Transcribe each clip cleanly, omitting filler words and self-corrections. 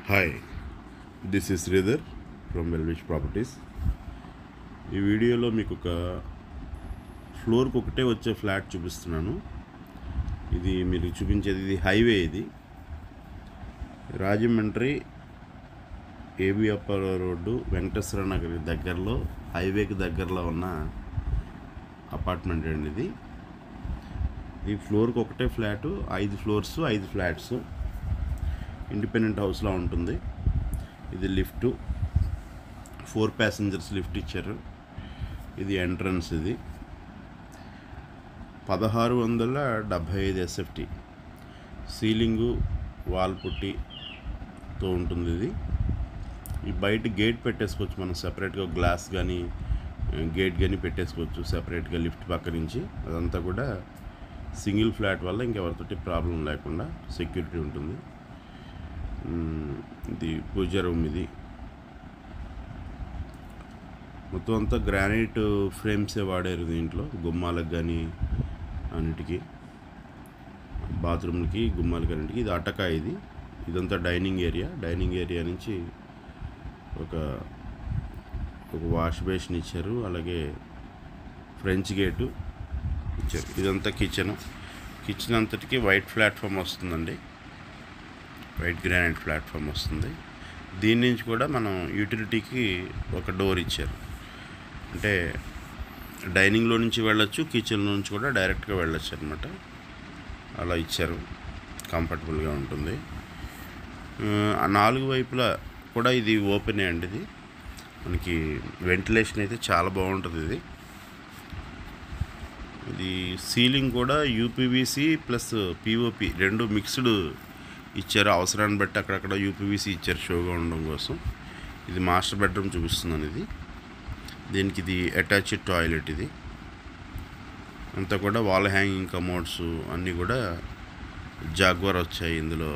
Hi, this is Sridhar from Wellwish properties. ఈ వీడియోలో మీకు ఒక ఫ్లోర్కి ఒకటే వచ్చే ఫ్లాట్ చూపిస్తున్నాను. ఇది మీరు చూపించేది ఇది హైవే. ఇది రాజమండ్రి ఏబి అప్పారావు రోడ్డు వెంకటేశ్వర నగర్ దగ్గరలో, హైవేకి దగ్గరలో ఉన్న అపార్ట్మెంట్ అండి ఇది. ఈ ఫ్లోర్కి ఒకటే ఫ్లాటు, 5 ఫ్లోర్స్ 5 ఫ్లాట్స్, ఇండిపెండెంట్ హౌస్లో ఉంటుంది. ఇది లిఫ్ట్, 4 ప్యాసింజర్స్ లిఫ్ట్ ఇచ్చారు. ఇది ఎంట్రన్స్. ఇది 1675 SFT, సీలింగు వాల్ పుట్టితో ఉంటుంది. ఇది ఈ బయట గేట్ పెట్టేసుకోవచ్చు మనం, సపరేట్గా గ్లాస్ కానీ గేట్ కానీ పెట్టేసుకోవచ్చు సపరేట్గా లిఫ్ట్ పక్క నుంచి. అదంతా కూడా సింగిల్ ఫ్లాట్ వల్ల ఇంకెవరితోటి ప్రాబ్లం లేకుండా సెక్యూరిటీ ఉంటుంది. ఇది పూజ రూమ్. ఇది మొత్తం అంతా గ్రానైట్ ఫ్రేమ్సే వాడారు దీంట్లో, గుమ్మాలకు కానీ అన్నిటికీ, బాత్రూమ్లకి గుమ్మాలకి అన్నిటికీ. ఇది అటకా. ఇదంతా డైనింగ్ ఏరియా. డైనింగ్ ఏరియా నుంచి ఒక వాష్ బేసిన్ ఇచ్చారు, అలాగే ఫ్రెంచ్ గేటు ఇచ్చారు. ఇదంతా కిచెన్ అంతటికి వైట్ ప్లాట్ఫామ్ వస్తుందండి, వైట్ గ్రానైట్ ప్లాట్ఫామ్ వస్తుంది. దీని నుంచి కూడా మనం యూటిలిటీకి ఒక డోర్ ఇచ్చారు, అంటే డైనింగ్లో నుంచి వెళ్ళొచ్చు, కిచెన్లో నుంచి కూడా డైరెక్ట్గా వెళ్ళొచ్చు అనమాట. అలా ఇచ్చారు, కంఫర్టబుల్గా ఉంటుంది. 4 వైపులా కూడా ఇది ఓపెనే అండి. ఇది మనకి వెంటిలేషన్ అయితే చాలా బాగుంటుంది. ఇది సీలింగ్ కూడా యూపీవీసీ ప్లస్ పిఓపి 2 మిక్స్డ్ ఇచ్చారు. అవసరాన్ని బట్టి అక్కడక్కడ యూపీవీసీ ఇచ్చారు షోగా ఉండడం కోసం. ఇది మాస్టర్ బెడ్రూమ్ చూపిస్తున్నాను. దీనికి ఇది అటాచ్డ్ టాయిలెట్. ఇది అంతా కూడా వాల్ హ్యాంగింగ్ కమోడ్స్ అన్నీ కూడా జాగ్వార్ వచ్చాయి ఇందులో.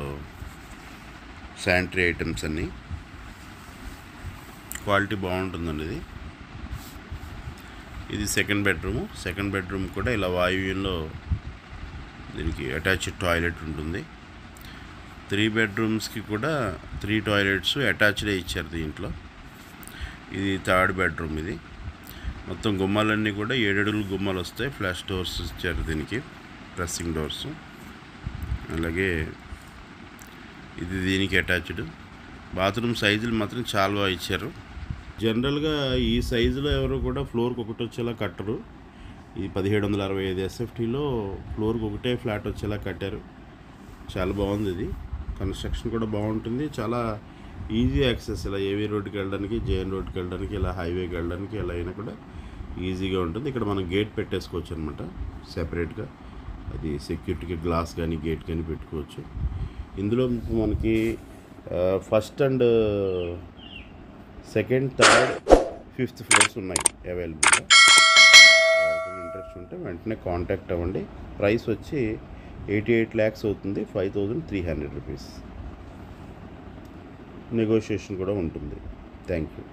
శానిటరీ ఐటమ్స్ అన్నీ క్వాలిటీ బాగుంటుందండి. ఇది సెకండ్ బెడ్రూమ్ కూడా ఇలా వాయువ్యంలో దీనికి అటాచ్డ్ టాయిలెట్ ఉంటుంది. 3 బెడ్రూమ్స్కి కూడా 3 టాయిలెట్స్ అటాచ్డే ఇచ్చారు దీంట్లో. ఇది థర్డ్ బెడ్రూమ్. ఇది మొత్తం గుమ్మాలన్నీ కూడా 7 అడుగులు గుమ్మాలు వస్తాయి. ఫ్లాష్ డోర్స్ ఇచ్చారు దీనికి, ప్రెస్సింగ్ డోర్స్. అలాగే ఇది దీనికి అటాచ్డ్. బాత్రూమ్ సైజులు మాత్రం చాలా బాగా ఇచ్చారు. జనరల్గా ఈ సైజులో ఎవరు కూడా ఫ్లోర్కి ఒకటి వచ్చేలా కట్టరు. ఈ 1765 SFTలో ఫ్లోర్కి ఒకటే ఫ్లాట్ వచ్చేలా కట్టారు. చాలా బాగుంది. ఇది కన్స్ట్రక్షన్ కూడా బాగుంటుంది. చాలా ఈజీ యాక్సెస్, ఇలా ఏవీ రోడ్డుకి వెళ్ళడానికి, జేఎన్ రోడ్డుకి వెళ్ళడానికి, ఇలా హైవేకి వెళ్ళడానికి ఎలా అయినా కూడా ఈజీగా ఉంటుంది. ఇక్కడ మనం గేట్ పెట్టేసుకోవచ్చు అనమాట సెపరేట్గా. అది సెక్యూరిటీకి గ్లాస్ కానీ గేట్ కానీ పెట్టుకోవచ్చు. ఇందులో మనకి first and second, third, 5th floors ఉన్నాయి అవైలబుల్గా. ఇంట్రెస్ట్ ఉంటే వెంటనే కాంటాక్ట్ అవ్వండి. ప్రైస్ వచ్చి 88 lakhs అవుతుంది, 5300 రూపీస్. నెగోషియేషన్ కూడా ఉంటుంది. Thank you.